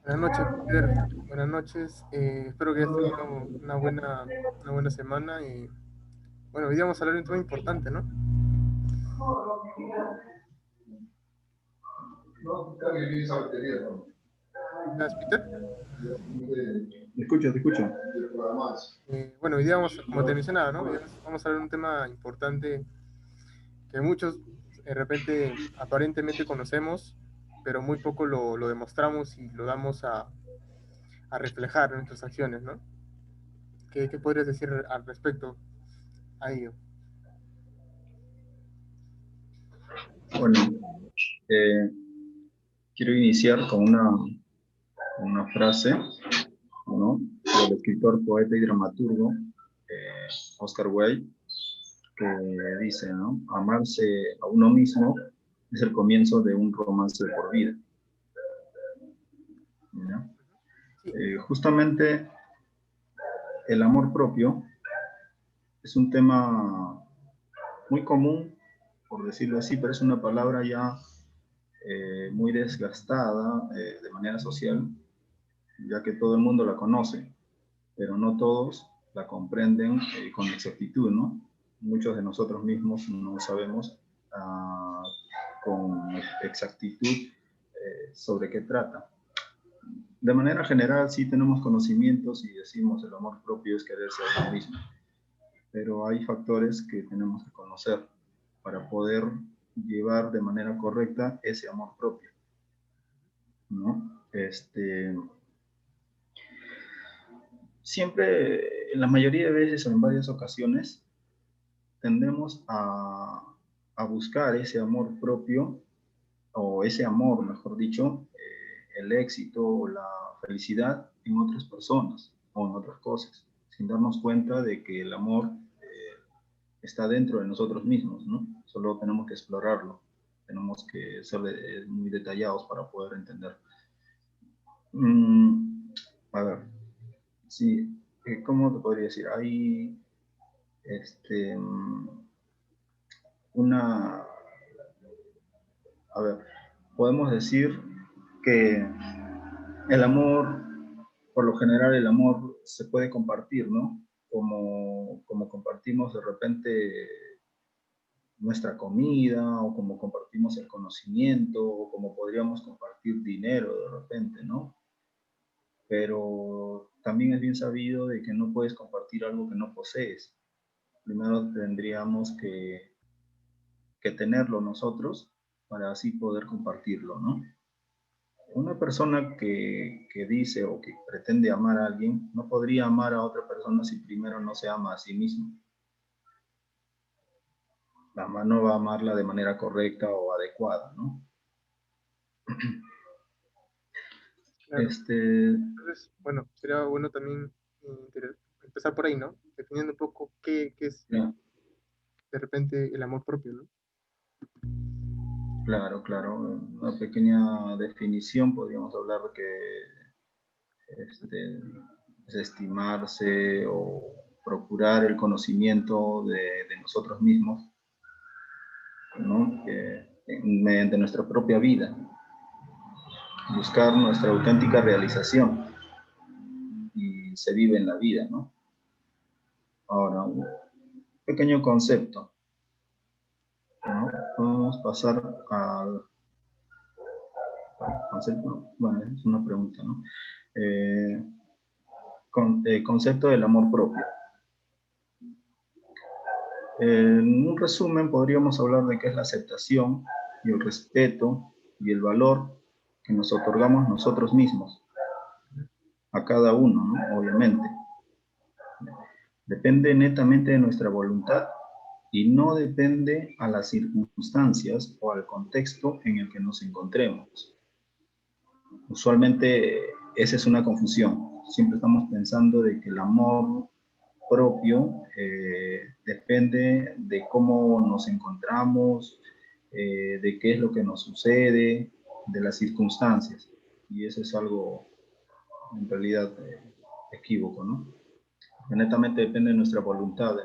Buenas noches, Peter. Buenas noches. Espero que hayas tenido una buena semana. Y bueno, hoy día vamos a hablar de un tema importante, ¿no? ¿Sabes, Peter? Te escucho, te escucho. Bueno, hoy día como te mencionaba, ¿no? Hoy día vamos a hablar de un tema importante que muchos de repente aparentemente conocemos, pero muy poco lo demostramos y lo damos a reflejar en nuestras acciones, ¿no? ¿Qué podrías decir al respecto a ello? Bueno, eh, quiero iniciar con una frase, ¿no? Del escritor, poeta y dramaturgo Oscar Wilde, que dice, ¿no? Amarse a uno mismo es el comienzo de un romance de por vida, ¿no? Sí, Justamente el amor propio es un tema muy común, por decirlo así, pero es una palabra ya muy desgastada de manera social, ya que todo el mundo la conoce, pero no todos la comprenden con exactitud, ¿no? Muchos de nosotros mismos no sabemos con exactitud sobre qué trata. De manera general sí tenemos conocimientos y decimos el amor propio es quererse a uno mismo, pero hay factores que tenemos que conocer para poder llevar de manera correcta ese amor propio, ¿no? Siempre, en la mayoría de veces o en varias ocasiones, tendemos a buscar ese amor propio, o ese amor, mejor dicho, el éxito o la felicidad en otras personas o en otras cosas, sin darnos cuenta de que el amor está dentro de nosotros mismos, ¿no? Solo tenemos que explorarlo, tenemos que ser muy detallados para poder entender. A ver, sí, ¿cómo te podría decir? Hay este, una, a ver, podemos decir que el amor, por lo general el amor se puede compartir, ¿no? Como compartimos de repente nuestra comida, o como compartimos el conocimiento, o como podríamos compartir dinero de repente, ¿no? Pero también es bien sabido de que no puedes compartir algo que no posees. Primero tendríamos que tenerlo nosotros para así poder compartirlo, ¿no? Una persona que dice o que pretende amar a alguien no podría amar a otra persona si primero no se ama a sí mismo. La mano va a amarla de manera correcta o adecuada, ¿no? claro. Este, Entonces, bueno, sería bueno también empezar por ahí, ¿no? Definiendo un poco qué es ya, de repente el amor propio, ¿no? claro, claro, una pequeña definición podríamos hablar de que este, es estimarse o procurar el conocimiento de nosotros mismos, ¿no? Mediante nuestra propia vida, buscar nuestra auténtica realización y se vive en la vida, ¿no? Ahora, un pequeño concepto, ¿no? Podemos pasar al concepto, bueno, es una pregunta, ¿no? Eh, concepto del amor propio. En un resumen, podríamos hablar de qué es la aceptación y el respeto y el valor que nos otorgamos nosotros mismos, a cada uno, ¿no? Obviamente. Depende netamente de nuestra voluntad y no depende a las circunstancias o al contexto en el que nos encontremos. Usualmente esa es una confusión. Siempre estamos pensando de que el amor propio depende de cómo nos encontramos, de qué es lo que nos sucede, de las circunstancias. Y eso es algo en realidad equívoco, ¿no? Que netamente depende de nuestra voluntad,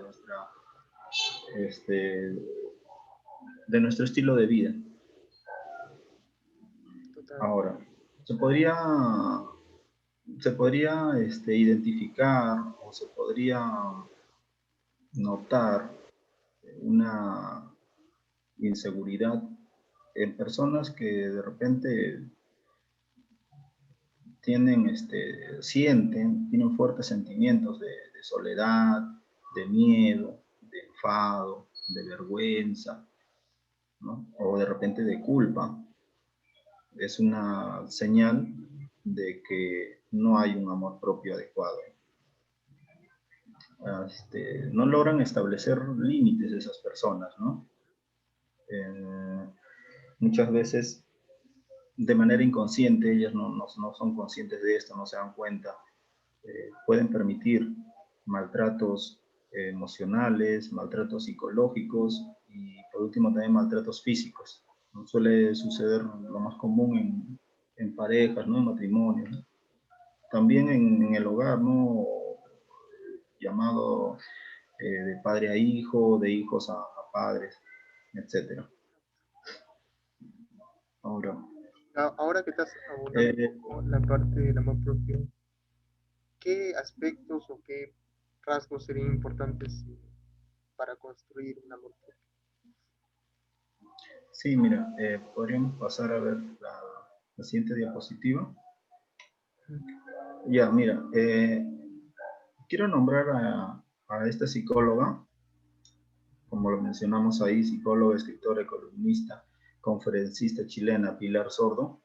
de nuestro estilo de vida. Ahora, se podría, identificar o se podría notar una inseguridad en personas que de repente tienen fuertes sentimientos de soledad, de miedo, de enfado, de vergüenza, ¿no? O de repente de culpa. Es una señal de que no hay un amor propio adecuado. No logran establecer límites esas personas, ¿no? Muchas veces de manera inconsciente, ellas no son conscientes de esto, no se dan cuenta, pueden permitir maltratos emocionales, maltratos psicológicos y por último también maltratos físicos. ¿No? Suele suceder lo más común en parejas, ¿no? En matrimonios, ¿no? También en el hogar, ¿no? Llamado de padre a hijo, de hijos a padres, etcétera. Ahora, Ahora que estás abordando un eh, poco la parte del amor propio, ¿qué aspectos o qué rasgos serían importantes para construir un amor propio? sí, mira, podríamos pasar a ver la siguiente diapositiva. Ya, mira, quiero nombrar a esta psicóloga, como lo mencionamos ahí, psicóloga, escritora, columnista, conferencista chilena, Pilar Sordo,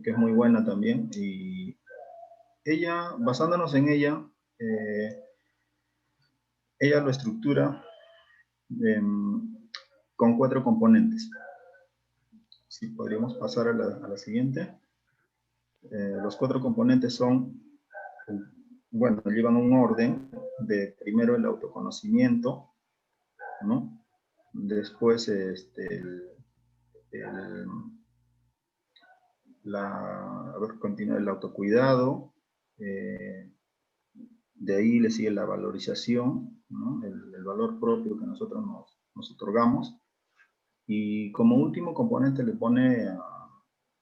que es muy buena también. Y ella, basándonos en ella, eh, ella lo estructura con 4 componentes. Si podríamos pasar a la siguiente. Los 4 componentes son, bueno, llevan un orden de primero el autoconocimiento, ¿no? Después el, continúa el autocuidado, de ahí le sigue la valorización, ¿no? El valor propio que nosotros nos otorgamos, y como último componente le pone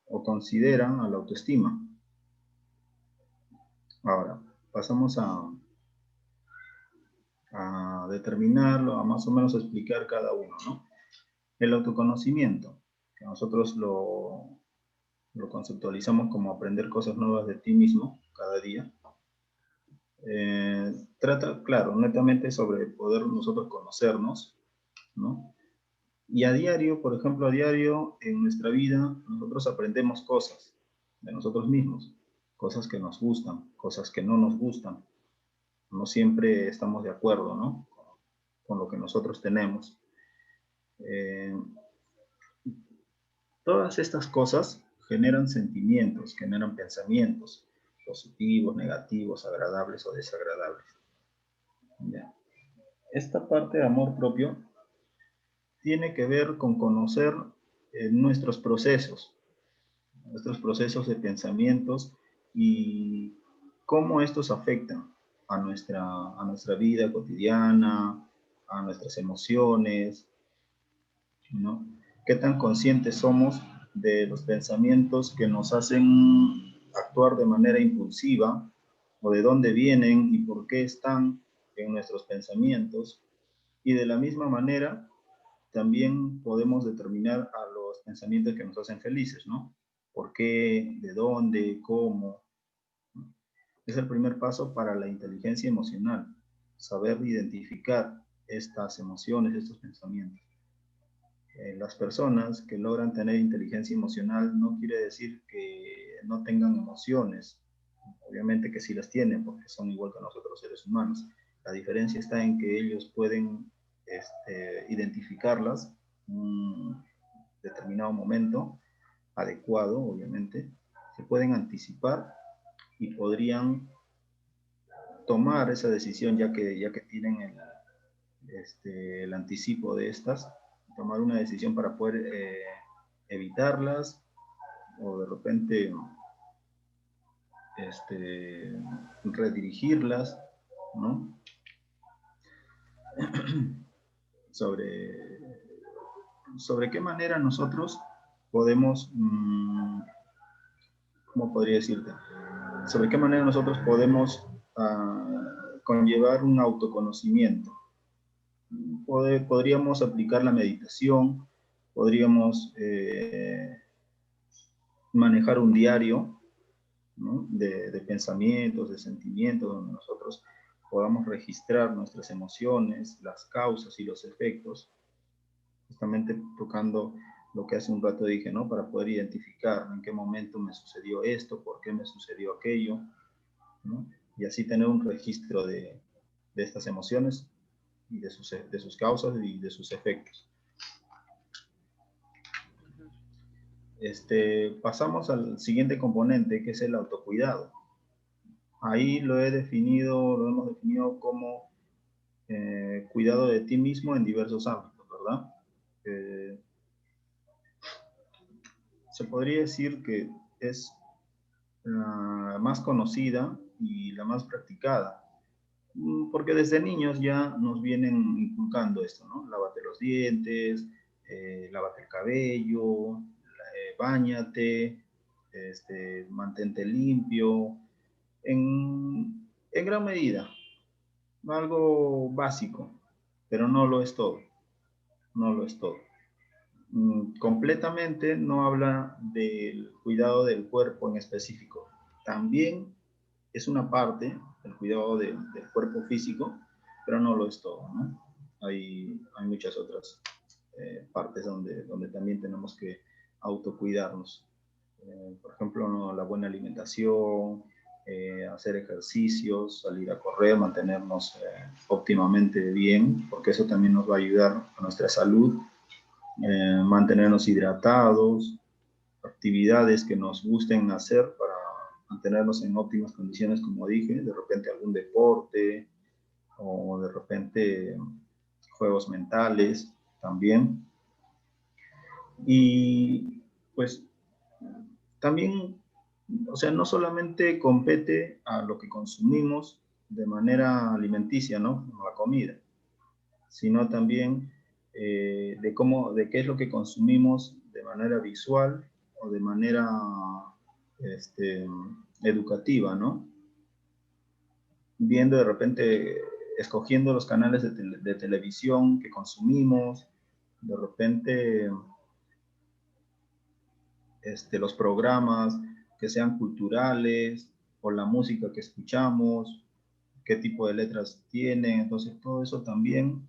o considera a la autoestima. Ahora, pasamos a determinarlo, a más o menos explicar cada uno, ¿no? El autoconocimiento, que nosotros lo conceptualizamos como aprender cosas nuevas de ti mismo cada día. Trata, claro, netamente sobre poder nosotros conocernos, ¿no? Y a diario, por ejemplo, a diario en nuestra vida, nosotros aprendemos cosas de nosotros mismos, cosas que nos gustan, cosas que no nos gustan. No siempre estamos de acuerdo, ¿no? Con lo que nosotros tenemos. Todas estas cosas generan sentimientos, generan pensamientos positivos, negativos, agradables o desagradables. ¿Ya? Esta parte de amor propio tiene que ver con conocer nuestros procesos de pensamientos y cómo estos afectan a nuestra vida cotidiana, a nuestras emociones, ¿no? ¿Qué tan conscientes somos de los pensamientos que nos hacen actuar de manera impulsiva, o de dónde vienen y por qué están en nuestros pensamientos? Y de la misma manera, también podemos determinar a los pensamientos que nos hacen felices, ¿no? ¿Por qué? ¿De dónde? ¿Cómo? Es el primer paso para la inteligencia emocional, saber identificar estas emociones, estos pensamientos. Las personas que logran tener inteligencia emocional no quiere decir que no tengan emociones. Obviamente que sí las tienen, porque son igual que nosotros seres humanos. La diferencia está en que ellos pueden identificarlas en un determinado momento, adecuado, obviamente. Se pueden anticipar y podrían tomar esa decisión ya que tienen el anticipo de estas, tomar una decisión para poder evitarlas, o de repente redirigirlas, ¿no? sobre qué manera nosotros podemos ¿cómo podría decirte? Sobre qué manera nosotros podemos conllevar un autoconocimiento. Podríamos aplicar la meditación, podríamos manejar un diario, ¿no? de pensamientos, de sentimientos, donde nosotros podamos registrar nuestras emociones, las causas y los efectos, justamente tocando lo que hace un rato dije, ¿no? Para poder identificar en qué momento me sucedió esto, por qué me sucedió aquello, ¿no? Y así tener un registro de estas emociones y de sus causas y de sus efectos. Pasamos al siguiente componente, que es el autocuidado. Ahí lo hemos definido como cuidado de ti mismo en diversos ámbitos, ¿verdad? Se podría decir que es la más conocida y la más practicada, porque desde niños ya nos vienen inculcando esto, ¿no? Lávate los dientes, lávate el cabello, báñate, mantente limpio, en gran medida, algo básico, pero no lo es todo, no lo es todo. Completamente no habla del cuidado del cuerpo en específico. También es una parte del cuidado del cuerpo físico, pero no lo es todo, ¿no? Hay muchas otras partes donde también tenemos que autocuidarnos. Por ejemplo, ¿no? La buena alimentación, hacer ejercicios, salir a correr, mantenernos óptimamente bien, porque eso también nos va a ayudar a nuestra salud, mantenernos hidratados, actividades que nos gusten hacer para mantenernos en óptimas condiciones, como dije, de repente algún deporte o de repente juegos mentales también. Y pues también, o sea, no solamente compete a lo que consumimos de manera alimenticia, ¿no? La comida, sino también de qué es lo que consumimos de manera visual o de manera educativa, ¿no? Viendo de repente, escogiendo los canales de televisión que consumimos, de repente los programas que sean culturales o la música que escuchamos, qué tipo de letras tienen, entonces todo eso también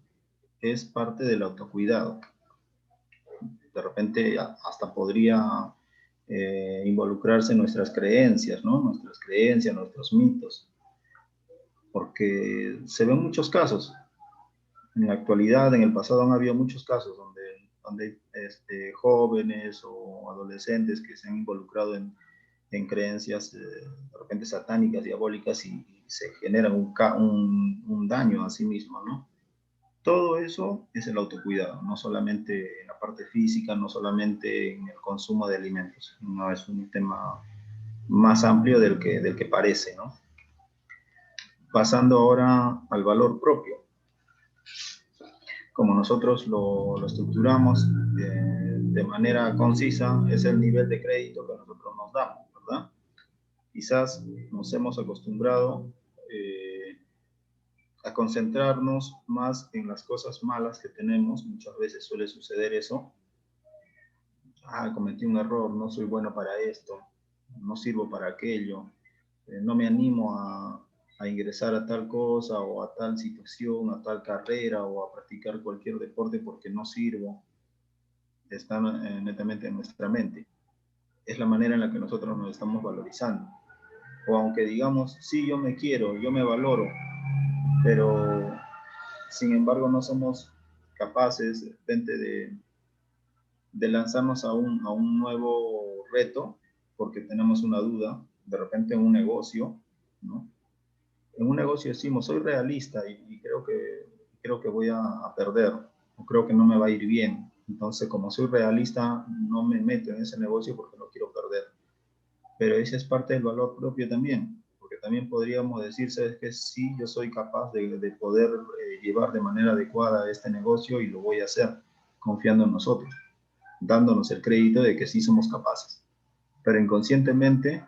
es parte del autocuidado. De repente hasta podría involucrarse en nuestras creencias, ¿no? Nuestras creencias, nuestros mitos, porque se ven muchos casos. En la actualidad, en el pasado han habido muchos casos donde jóvenes o adolescentes que se han involucrado en creencias de repente satánicas, diabólicas, y se genera un daño a sí mismo, ¿no? Todo eso es el autocuidado, no solamente en la parte física, no solamente en el consumo de alimentos, no, es un tema más amplio del que parece, ¿no? Pasando ahora al valor propio. Como nosotros lo estructuramos de manera concisa, es el nivel de crédito que nosotros nos damos, ¿verdad? Quizás nos hemos acostumbrado a concentrarnos más en las cosas malas que tenemos. Muchas veces suele suceder eso. Cometí un error, no soy bueno para esto, no sirvo para aquello, no me animo a ingresar a tal cosa o a tal situación, a tal carrera o a practicar cualquier deporte porque no sirvo. Está netamente en nuestra mente. Es la manera en la que nosotros nos estamos valorizando. O aunque digamos, sí, yo me quiero, yo me valoro, pero sin embargo no somos capaces de repente de lanzarnos a un nuevo reto porque tenemos una duda, de repente en un negocio, ¿no? En un negocio decimos, soy realista y creo que voy a perder, o creo que no me va a ir bien. Entonces, como soy realista, no me meto en ese negocio porque no quiero perder. Pero ese es parte del valor propio también, porque también podríamos decir, ¿sabes qué? Sí, yo soy capaz de poder llevar de manera adecuada este negocio y lo voy a hacer, confiando en nosotros, dándonos el crédito de que sí somos capaces. Pero inconscientemente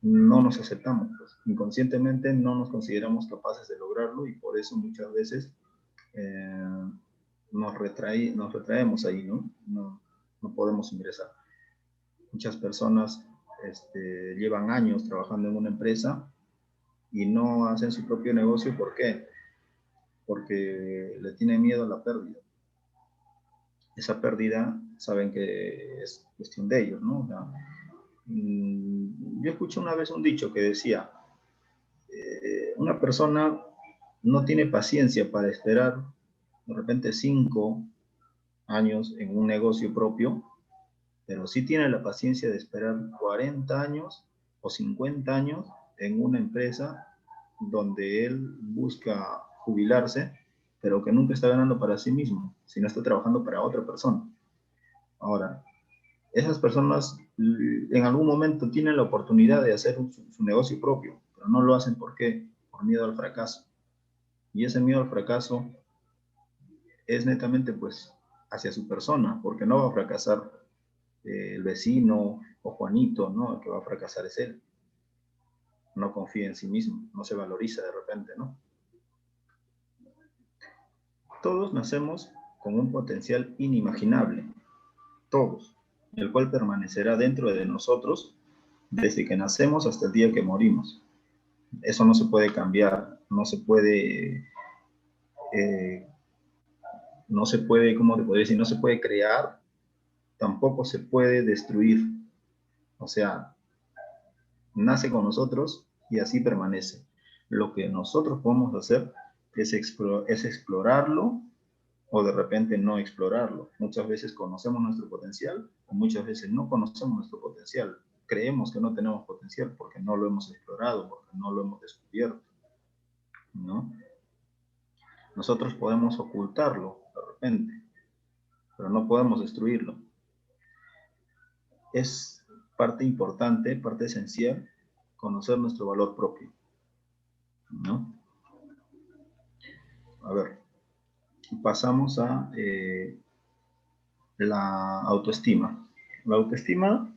no nos aceptamos, pues. Inconscientemente no nos consideramos capaces de lograrlo y por eso muchas veces eh, nos retraemos ahí, ¿no? No podemos ingresar. Muchas personas llevan años trabajando en una empresa y no hacen su propio negocio. ¿Por qué? Porque le tienen miedo a la pérdida. Esa pérdida saben que es cuestión de ellos, ¿no? O sea, yo escuché una vez un dicho que decía, una persona no tiene paciencia para esperar de repente 5 años en un negocio propio, pero sí tiene la paciencia de esperar 40 años o 50 años en una empresa donde él busca jubilarse, pero que nunca está ganando para sí mismo, sino está trabajando para otra persona. Ahora, esas personas en algún momento tienen la oportunidad de hacer su negocio propio, pero no lo hacen. ¿Por qué? Por miedo al fracaso. Y ese miedo al fracaso es netamente pues hacia su persona, porque no va a fracasar el vecino o Juanito, ¿no? El que va a fracasar es él. No confía en sí mismo, no se valoriza de repente, ¿no? Todos nacemos con un potencial inimaginable, todos, el cual permanecerá dentro de nosotros desde que nacemos hasta el día que morimos. Eso no se puede cambiar, eh, no se puede, ¿cómo te podría decir? No se puede crear, tampoco se puede destruir. O sea, nace con nosotros y así permanece. Lo que nosotros podemos hacer es explorarlo o de repente no explorarlo. Muchas veces conocemos nuestro potencial o muchas veces no conocemos nuestro potencial. Creemos que no tenemos potencial porque no lo hemos explorado, porque no lo hemos descubierto, ¿no? Nosotros podemos ocultarlo de repente, pero no podemos destruirlo. Es parte importante, parte esencial, conocer nuestro valor propio, ¿no? A ver, pasamos a la autoestima. La autoestima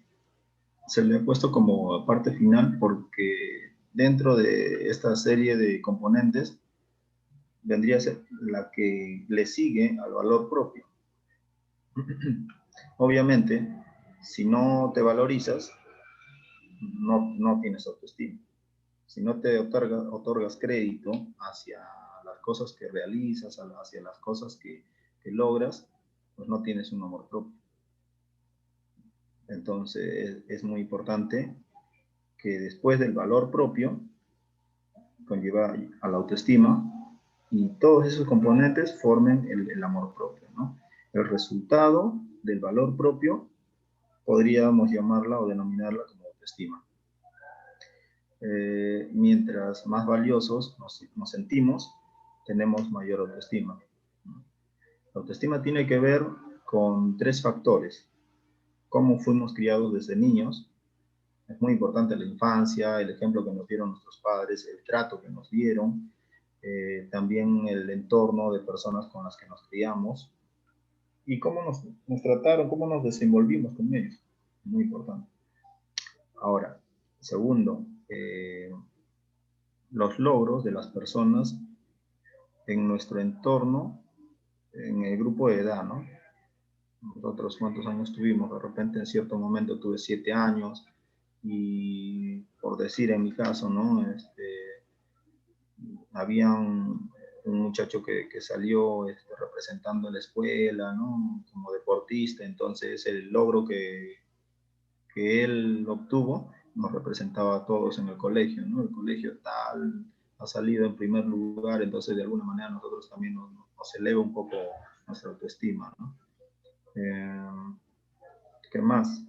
se le ha puesto como parte final porque dentro de esta serie de componentes vendría a ser la que le sigue al valor propio. Obviamente, si no te valorizas, no tienes autoestima. Si no te otorgas crédito hacia las cosas que realizas, hacia las cosas que logras, pues no tienes un amor propio. Entonces es muy importante que después del valor propio conlleva a la autoestima y todos esos componentes formen el amor propio, ¿no? El resultado del valor propio podríamos llamarla o denominarla como autoestima. Mientras más valiosos nos sentimos, tenemos mayor autoestima. La autoestima tiene que ver con 3 factores. Cómo fuimos criados desde niños. Es muy importante la infancia, el ejemplo que nos dieron nuestros padres, el trato que nos dieron, también el entorno de personas con las que nos criamos y cómo nos trataron, cómo nos desenvolvimos con ellos. Muy importante. Ahora, segundo, los logros de las personas en nuestro entorno, en el grupo de edad, ¿no? Nosotros, ¿cuántos años tuvimos? De repente, en cierto momento tuve 7 años y, por decir en mi caso, ¿no? Había un muchacho que salió representando a la escuela, ¿no? Como deportista, entonces el logro que él obtuvo nos representaba a todos en el colegio, ¿no? El colegio tal ha salido en primer lugar, entonces de alguna manera nosotros también nos eleva un poco nuestra autoestima, ¿no? ¿Qué más?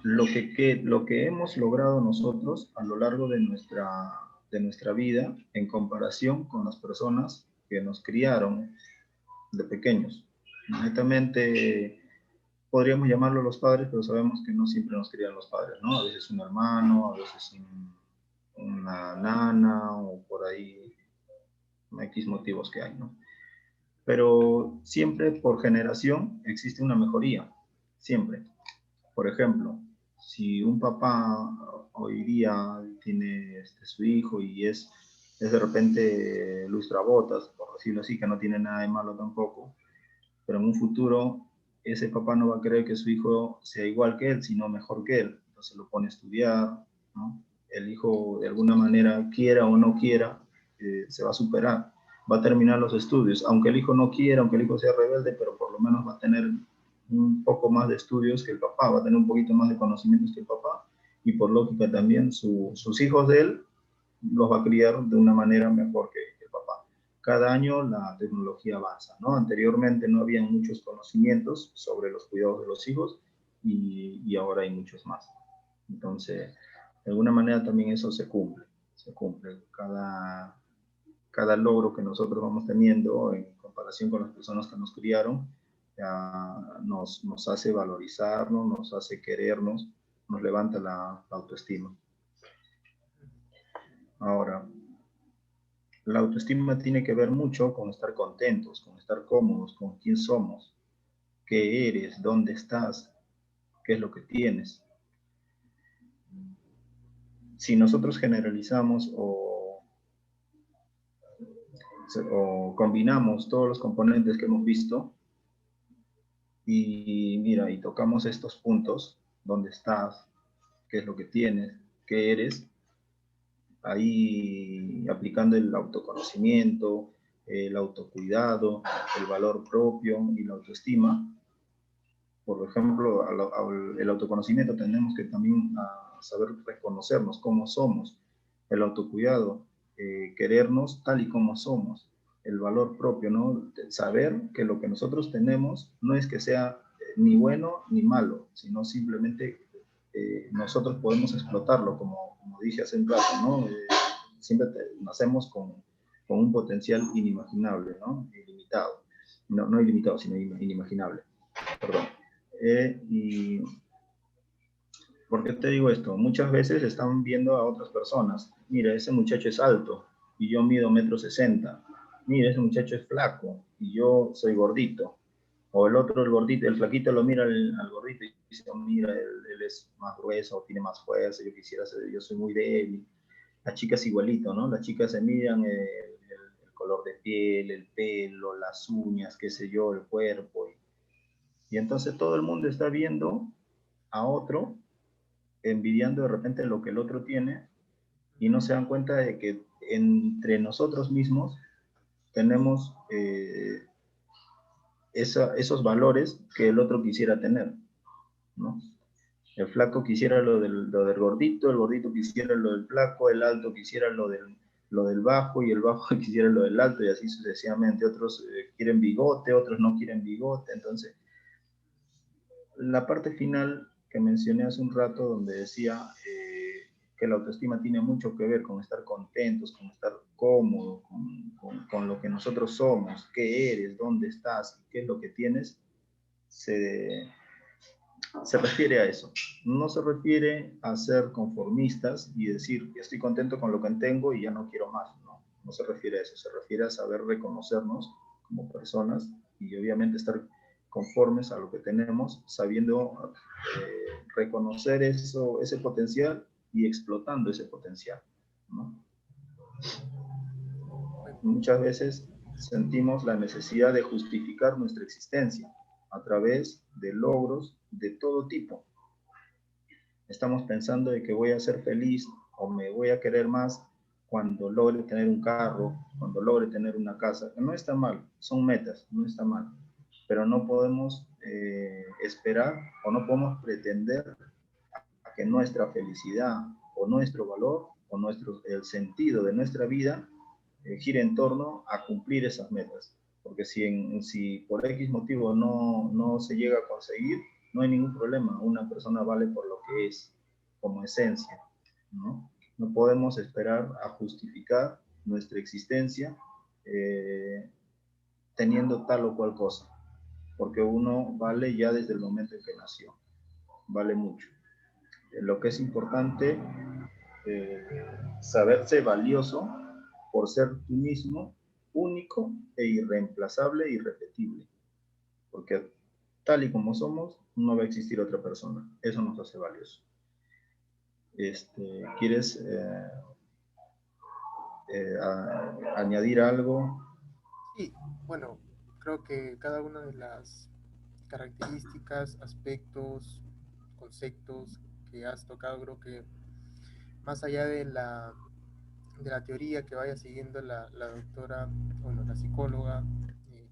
Lo que hemos logrado nosotros a lo largo de nuestra vida en comparación con las personas que nos criaron de pequeños. Netamente podríamos llamarlo los padres, pero sabemos que no siempre nos crían los padres, ¿no? A veces un hermano, a veces una nana o por ahí X motivos que hay, ¿no? Pero siempre por generación existe una mejoría, siempre. Por ejemplo, Si un papá hoy día tiene su hijo y es de repente Luis Trabotas, por decirlo así, que no tiene nada de malo tampoco, pero en un futuro ese papá no va a querer que su hijo sea igual que él, sino mejor que él. Entonces lo pone a estudiar, ¿no? El hijo de alguna manera, quiera o no quiera, se va a superar, va a terminar los estudios, aunque el hijo no quiera, aunque el hijo sea rebelde, pero por lo menos va a tener un poco más de estudios que el papá, va a tener un poquito más de conocimientos que el papá, y por lógica también sus hijos de él los va a criar de una manera mejor que el papá. Cada año la tecnología avanza, ¿no? Anteriormente no había muchos conocimientos sobre los cuidados de los hijos y ahora hay muchos más. Entonces, de alguna manera también eso se cumple. Se cumple. Cada logro que nosotros vamos teniendo en comparación con las personas que nos criaron, nos hace valorizarnos, nos hace querernos, nos levanta la autoestima. Ahora, la autoestima tiene que ver mucho con estar contentos, con estar cómodos, con quién somos, qué eres, dónde estás, qué es lo que tienes. Si nosotros generalizamos o combinamos todos los componentes que hemos visto y mira, y tocamos estos puntos, dónde estás, qué es lo que tienes, qué eres, ahí aplicando el autoconocimiento, el autocuidado, el valor propio y la autoestima. Por ejemplo, el autoconocimiento tenemos que también saber reconocernos cómo somos. El autocuidado, querernos tal y como somos. El valor propio, ¿no? Saber que lo que nosotros tenemos no es que sea ni bueno ni malo, sino simplemente nosotros podemos explotarlo, como dije hace un rato, ¿no? Siempre nacemos con un potencial inimaginable, ¿no? Ilimitado. No, no ilimitado, sino inimaginable. Perdón. Y ¿por qué te digo esto? Muchas veces están viendo a otras personas. Mira, ese muchacho es alto y yo mido 1,60 m. Mira, ese muchacho es flaco y yo soy gordito. O el otro, el gordito, el flaquito lo mira al gordito y dice, oh, mira, él es más grueso, tiene más fuerza, yo quisiera ser, yo soy muy débil. Las chicas igualito, ¿no? Las chicas se miran el color de piel, el pelo, las uñas, qué sé yo, el cuerpo. Y entonces todo el mundo está viendo a otro, envidiando de repente lo que el otro tiene, y no se dan cuenta de que entre nosotros mismos tenemos esos valores que el otro quisiera tener, ¿no? El flaco quisiera lo del gordito, el gordito quisiera lo del flaco, el alto quisiera lo del bajo y el bajo quisiera lo del alto y así sucesivamente. Otros quieren bigote, otros no quieren bigote. Entonces, la parte final que mencioné hace un rato donde decía que la autoestima tiene mucho que ver con estar contentos, con estar cómodos, con lo que nosotros somos, qué eres, dónde estás, qué es lo que tienes, se refiere a eso. No se refiere a ser conformistas y decir que estoy contento con lo que tengo y ya no quiero más. No, no se refiere a eso. Se refiere a saber reconocernos como personas y obviamente estar conformes a lo que tenemos, sabiendo reconocer ese potencial y explotando ese potencial, ¿no? Muchas veces sentimos la necesidad de justificar nuestra existencia a través de logros de todo tipo. Estamos pensando de que voy a ser feliz o me voy a querer más cuando logre tener un carro, cuando logre tener una casa. No está mal, son metas, no está mal. Pero no podemos esperar o no podemos pretender a que nuestra felicidad o nuestro valor o el sentido de nuestra vida gire en torno a cumplir esas metas. Porque si por X motivo no se llega a conseguir, no hay ningún problema. Una persona vale por lo que es, como esencia, ¿no? No podemos esperar a justificar nuestra existencia teniendo tal o cual cosa, porque uno vale ya desde el momento en que nació, vale mucho. Lo que es importante, saberse valioso por ser tú mismo, único e irreemplazable e irrepetible. Porque tal y como somos, no va a existir otra persona. Eso nos hace valiosos. ¿Quieres añadir algo? Sí, bueno, creo que cada una de las características, aspectos, conceptos que has tocado, creo que más allá de la teoría que vaya siguiendo la doctora, bueno, la psicóloga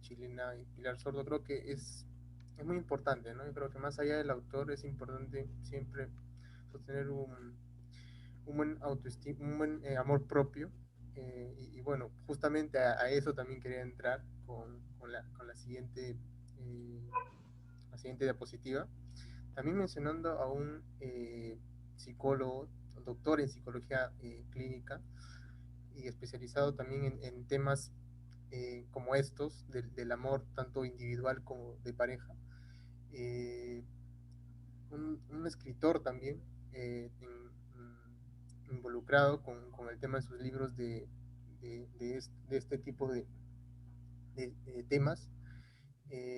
chilena Pilar Sordo, creo que es muy importante, ¿no? Yo creo que más allá del autor es importante siempre sostener un buen autoestima, un buen amor propio. Y bueno, justamente a eso también quería entrar con la siguiente diapositiva. También mencionando a un psicólogo, doctor en psicología clínica y especializado también en temas como estos, del amor tanto individual como de pareja. Eh, un escritor también involucrado con el tema de sus libros de este tipo de temas,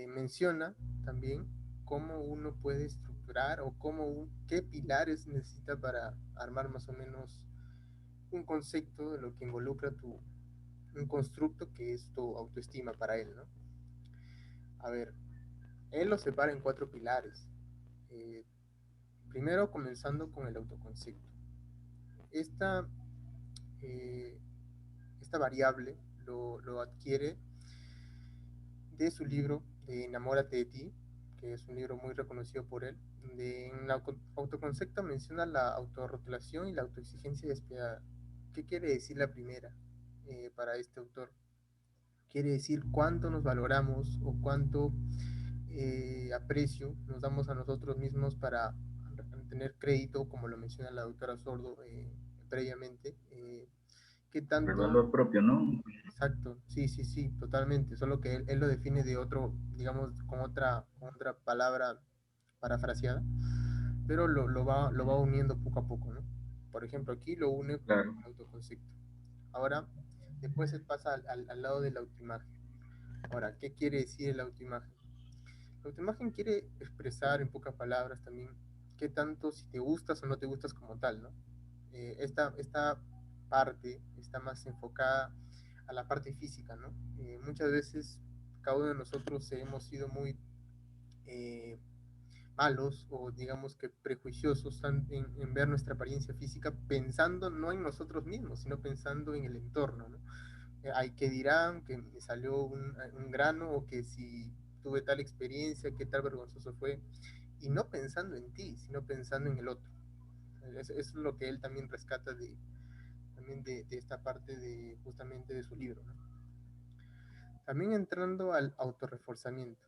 menciona también cómo uno puede estructurar o qué pilares necesita para armar más o menos un concepto de lo que involucra un constructo que es tu autoestima para él, ¿no? A ver, él lo separa en cuatro pilares. Eh, Primero, comenzando con el autoconcepto. Esta, eh, esta variable lo adquiere de su libro de Enamórate de ti, que es un libro muy reconocido por él, donde en el autoconcepto menciona la autorrotulación y la autoexigencia despiadada. ¿Qué quiere decir la primera para este autor? Quiere decir cuánto nos valoramos o cuánto aprecio nos damos a nosotros mismos para tener crédito, como lo menciona la doctora Sordo previamente. ¿Qué El tanto? valor propio, ¿no? Exacto, sí, sí, sí, totalmente. Solo que él lo define de otro, digamos, con otra palabra parafraseada, pero lo va uniendo poco a poco, ¿no? Por ejemplo, aquí lo une Claro. con autoconcepto. Ahora, después se pasa al lado de la autoimagen. Ahora, ¿qué quiere decir el autoimagen? La autoimagen quiere expresar en pocas palabras también qué tanto si te gustas o no te gustas como tal, ¿no? Esta parte está más enfocada a la parte física, ¿no? Muchas veces cada uno de nosotros hemos sido muy eh, malos o digamos que prejuiciosos en ver nuestra apariencia física pensando no en nosotros mismos, sino pensando en el entorno, ¿no? Hay que dirán que me salió un grano o que si tuve tal experiencia, qué tal vergonzoso fue, y no pensando en ti, sino pensando en el otro. Es lo que él también rescata también de esta parte de justamente de su libro, ¿no? También entrando al autorreforzamiento.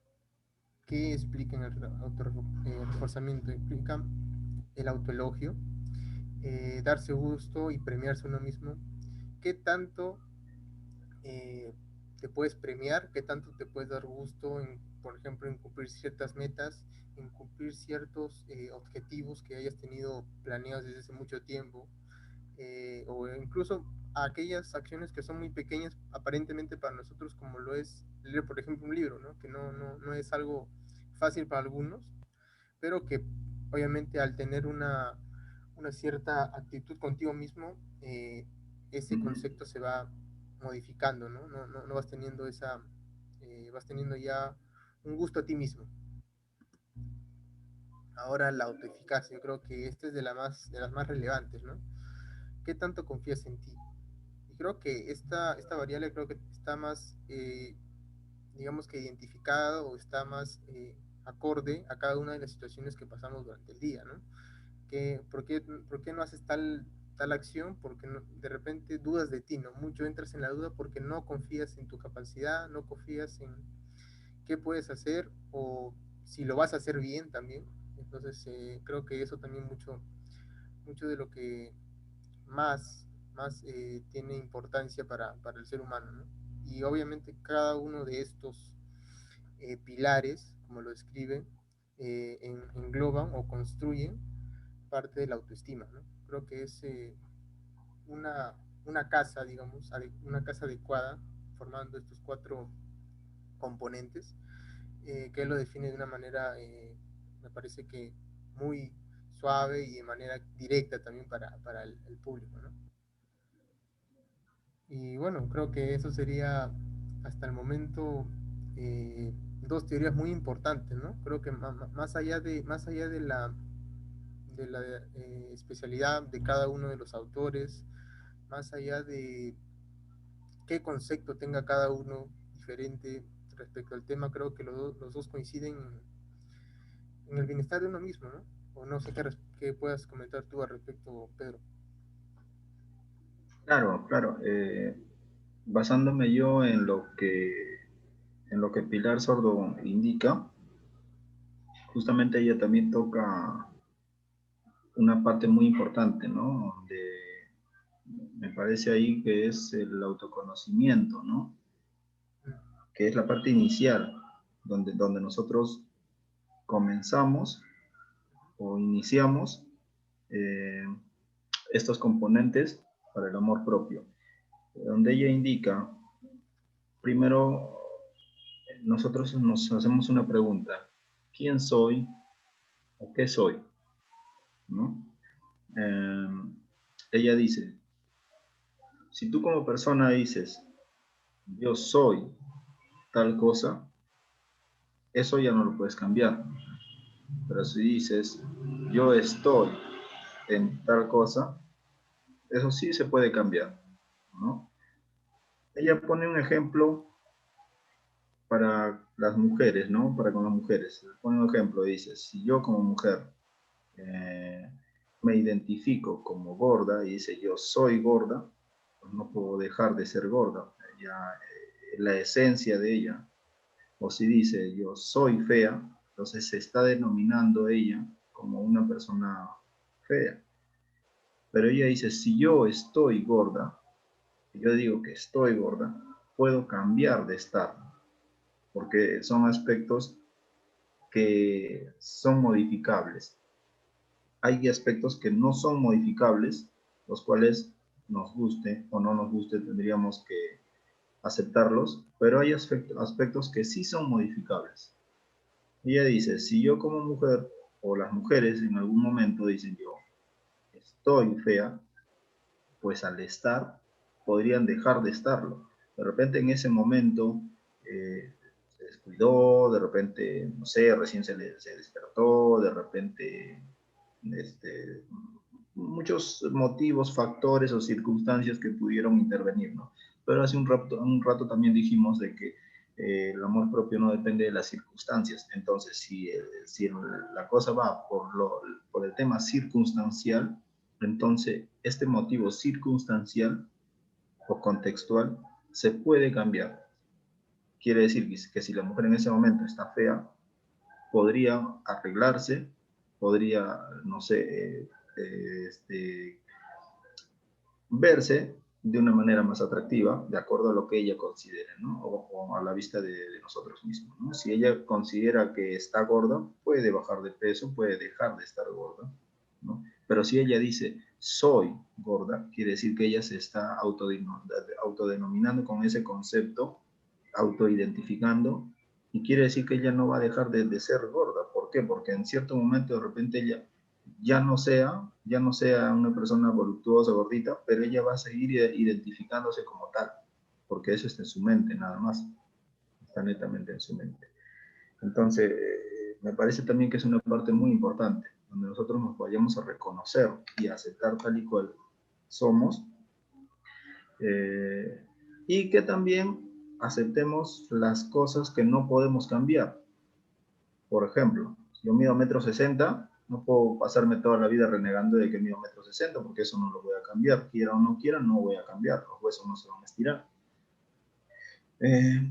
¿Qué explica en el autorreforzamiento? Explica el autoelogio, darse gusto y premiarse a uno mismo. ¿Qué tanto eh, te puedes premiar? ¿Qué tanto te puedes dar gusto en, por ejemplo, en cumplir ciertas metas, en cumplir ciertos objetivos que hayas tenido planeados desde hace mucho tiempo? O incluso a aquellas acciones que son muy pequeñas aparentemente para nosotros, como lo es leer, por ejemplo, un libro, ¿no? Que no es algo fácil para algunos, pero que obviamente al tener una cierta actitud contigo mismo, ese Ujú. concepto se va modificando, ¿no? No vas teniendo vas teniendo ya un gusto a ti mismo. Ahora la autoeficacia, yo creo que esta es de las más relevantes, ¿no? ¿Qué tanto confías en ti? Y creo que esta variable creo que está más, digamos que identificada o está más acorde a cada una de las situaciones que pasamos durante el día, ¿no? Por qué no haces tal acción? Porque de repente dudas de ti, ¿no? Mucho entras en la duda porque no confías en tu capacidad, no confías en qué puedes hacer o si lo vas a hacer bien también. Entonces, creo que eso también mucho de lo que más tiene importancia para el ser humano, ¿no? Y obviamente cada uno de estos pilares, como lo describen, engloban o construyen parte de la autoestima, ¿no? Creo que es una casa, digamos, una casa adecuada, formando estos cuatro componentes, que él lo define de una manera, me parece que muy suave y de manera directa también para el público, ¿no? Y bueno, creo que eso sería hasta el momento dos teorías muy importantes, ¿no? Creo que más allá de la especialidad de cada uno de los autores, más allá de qué concepto tenga cada uno diferente respecto al tema, creo que los dos coinciden en el bienestar de uno mismo, ¿no? O no sé qué puedas comentar tú al respecto, Pedro. Claro, claro. Basándome yo en lo que Pilar Sordo indica, justamente ella también toca una parte muy importante, ¿no? Donde me parece ahí que es el autoconocimiento, ¿no? Que es la parte inicial, donde nosotros comenzamos o iniciamos eh, estos componentes para el amor propio, donde ella indica, primero, nosotros nos hacemos una pregunta: ¿quién soy o qué soy? ¿No? Eh, Ella dice, si tú como persona dices, yo soy tal cosa, eso ya no lo puedes cambiar. Pero si dices, yo estoy en tal cosa, eso sí se puede cambiar, ¿no? Ella pone un ejemplo para las mujeres, ¿no? Para con las mujeres. Pone un ejemplo, dice, si yo como mujer eh, me identifico como gorda y dice yo soy gorda, pues no puedo dejar de ser gorda. Ya, la esencia de ella. O si dice yo soy fea, entonces se está denominando ella como una persona fea. Pero ella dice, si yo estoy gorda, yo digo que estoy gorda, puedo cambiar de estar, porque son aspectos que son modificables. Hay aspectos que no son modificables, los cuales nos guste o no nos guste, tendríamos que aceptarlos, pero hay aspectos que sí son modificables. Ella dice, si yo como mujer, o las mujeres en algún momento dicen yo estoy fea, pues al estar podrían dejar de estarlo. De repente en ese momento se descuidó, de repente, no sé, recién se despertó, de repente muchos motivos, factores o circunstancias que pudieron intervenir, ¿no? Pero hace un rato también dijimos de que el amor propio no depende de las circunstancias. Entonces, si la cosa va por el tema circunstancial, entonces este motivo circunstancial o contextual se puede cambiar. Quiere decir que si la mujer en ese momento está fea, podría arreglarse, podría, no sé, verse de una manera más atractiva, de acuerdo a lo que ella considere, ¿no? O a la vista de nosotros mismos, ¿no? Si ella considera que está gorda, puede bajar de peso, puede dejar de estar gorda, ¿no? Pero si ella dice, soy gorda, quiere decir que ella se está autodenominando con ese concepto, autoidentificando, y quiere decir que ella no va a dejar de ser gorda. ¿Por qué? Porque en cierto momento de repente ella ya no sea una persona voluptuosa, gordita, pero ella va a seguir identificándose como tal, porque eso está en su mente nada más, está netamente en su mente. Entonces, me parece también que es una parte muy importante, donde nosotros nos vayamos a reconocer y a aceptar tal y cual somos, eh, y que también aceptemos las cosas que no podemos cambiar. Por ejemplo, yo mido 1,60 m, no puedo pasarme toda la vida renegando de que mido 1,60 m, porque eso no lo voy a cambiar. Quiera o no quiera, no voy a cambiar. Los huesos no se van a estirar. Eh,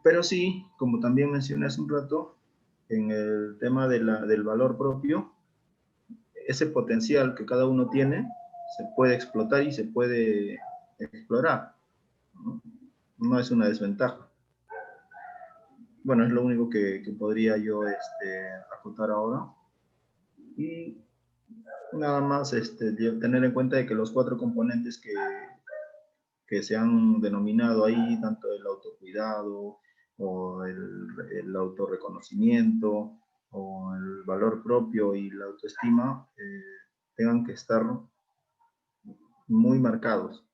pero sí, como también mencioné hace un rato, en el tema del valor propio, ese potencial que cada uno tiene se puede explotar y se puede explorar. No, no es una desventaja. Bueno, es lo único que podría yo acotar ahora. Y nada más tener en cuenta de que los cuatro componentes que se han denominado ahí, tanto el autocuidado, o el autorreconocimiento, o el valor propio y la autoestima tengan que estar muy marcados.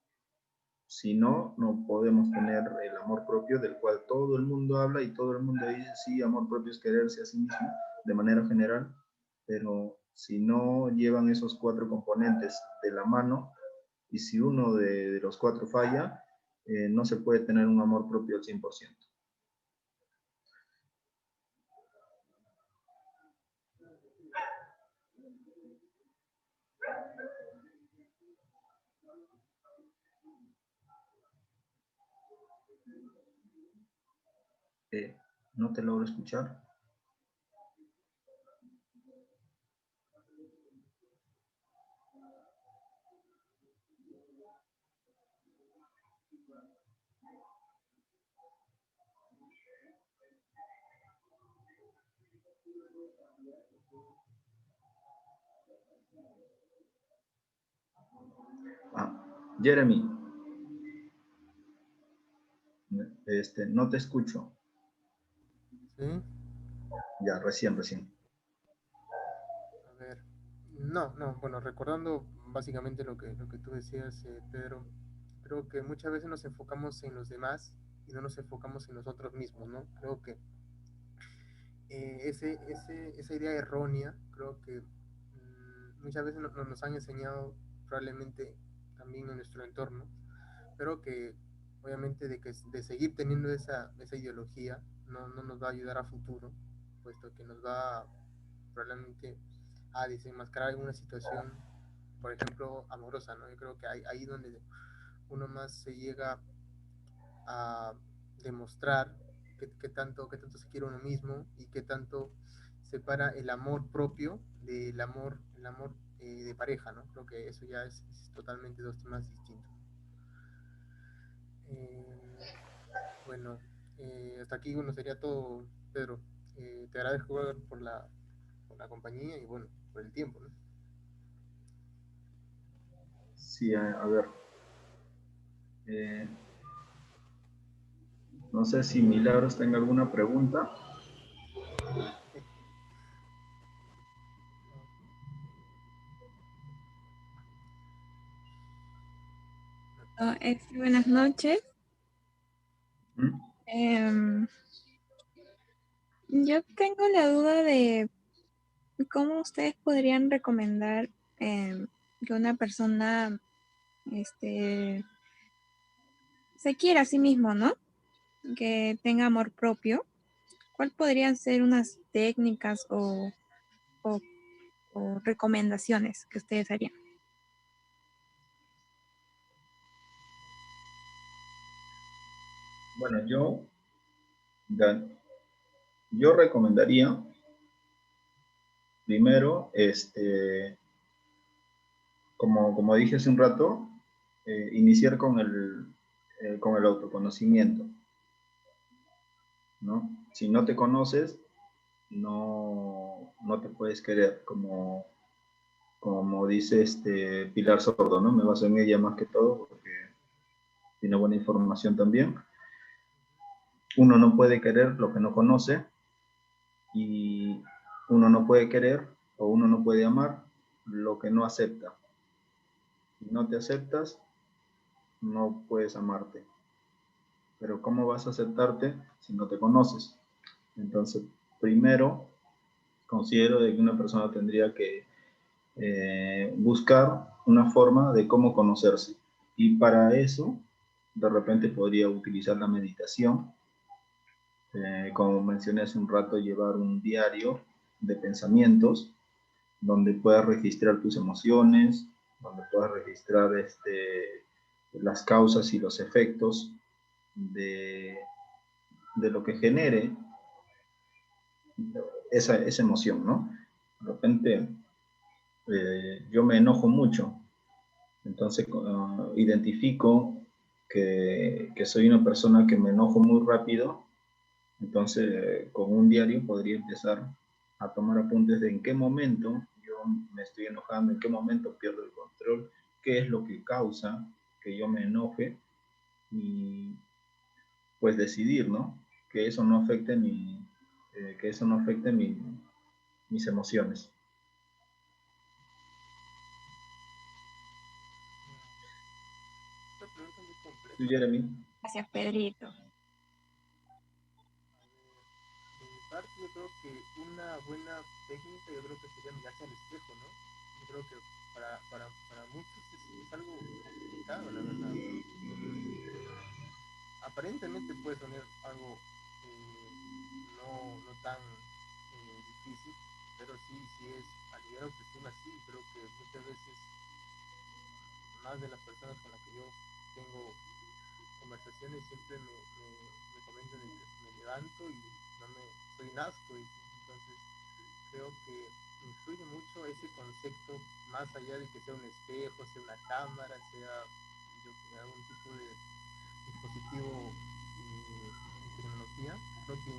Si no, no podemos tener el amor propio del cual todo el mundo habla y todo el mundo dice, sí, amor propio es quererse a sí mismo de manera general, pero si no llevan esos 4 componentes de la mano y si uno de los 4 falla, no se puede tener un amor propio al 100%. ¿No te logro escuchar? Jeremy, no te escucho. ¿Sí? Ya, recién. A ver. No, no, bueno, recordando básicamente lo que tú decías, Pedro, creo que muchas veces nos enfocamos en los demás y no nos enfocamos en nosotros mismos, ¿no? Creo que esa idea errónea, creo que muchas veces nos han enseñado probablemente también en nuestro entorno, pero que obviamente de seguir teniendo esa ideología no nos va a ayudar a futuro, puesto que nos va probablemente a desenmascarar alguna situación, por ejemplo, amorosa, ¿no? Yo creo que ahí donde uno más se llega a demostrar qué tanto se quiere uno mismo y qué tanto separa el amor propio del el amor de pareja, ¿no? Creo que eso ya es totalmente dos temas distintos. Eh, bueno, hasta aquí bueno, sería todo, Pedro. Te agradezco por la compañía y bueno, por el tiempo, ¿no? Sí, a ver. No sé si Milagros tenga alguna pregunta. Buenas noches. ¿Mm? Yo tengo la duda de cómo ustedes podrían recomendar que una persona se quiera a sí mismo, ¿no? Que tenga amor propio. ¿Cuál podrían ser unas técnicas o- o recomendaciones que ustedes harían? Bueno, yo recomendaría primero, como dije hace un rato, iniciar con el autoconocimiento, ¿no? Si no te conoces, no te puedes querer, como dice Pilar Sordo, ¿no? Me baso en ella más que todo, porque tiene buena información también. Uno no puede querer lo que no conoce y uno no puede querer o uno no puede amar lo que no acepta. Si no te aceptas, no puedes amarte. Pero ¿cómo vas a aceptarte si no te conoces? Entonces, primero, considero de que una persona tendría que buscar una forma de cómo conocerse. Y para eso, de repente podría utilizar la meditación. Como mencioné hace un rato, llevar un diario de pensamientos donde puedas registrar tus emociones, donde puedas registrar las causas y los efectos de, de lo que genere esa emoción, ¿no? De repente, yo me enojo mucho, entonces identifico que soy una persona que me enojo muy rápido, entonces con un diario podría empezar a tomar apuntes de en qué momento yo me estoy enojando, en qué momento pierdo el control, qué es lo que causa que yo me enoje y pues decidir, ¿no? que eso no afecte mis emociones. Esta pregunta es muy compleja. ¿Tú, Jeremy? Gracias, Pedrito. De mi parte, yo creo que una buena técnica, yo creo que sería mirarse al espejo, ¿no? Yo creo que para muchos es algo complicado, la verdad. Aparentemente puede sonar algo no tan difícil, pero sí es a nivel de autoestima, sí, creo que muchas veces más de las personas con las que yo tengo conversaciones siempre me comentan de que me levanto y no me soy un asco, y entonces creo que influye mucho ese concepto más allá de que sea un espejo, sea una cámara, sea algún tipo de dispositivo de tecnología. Creo que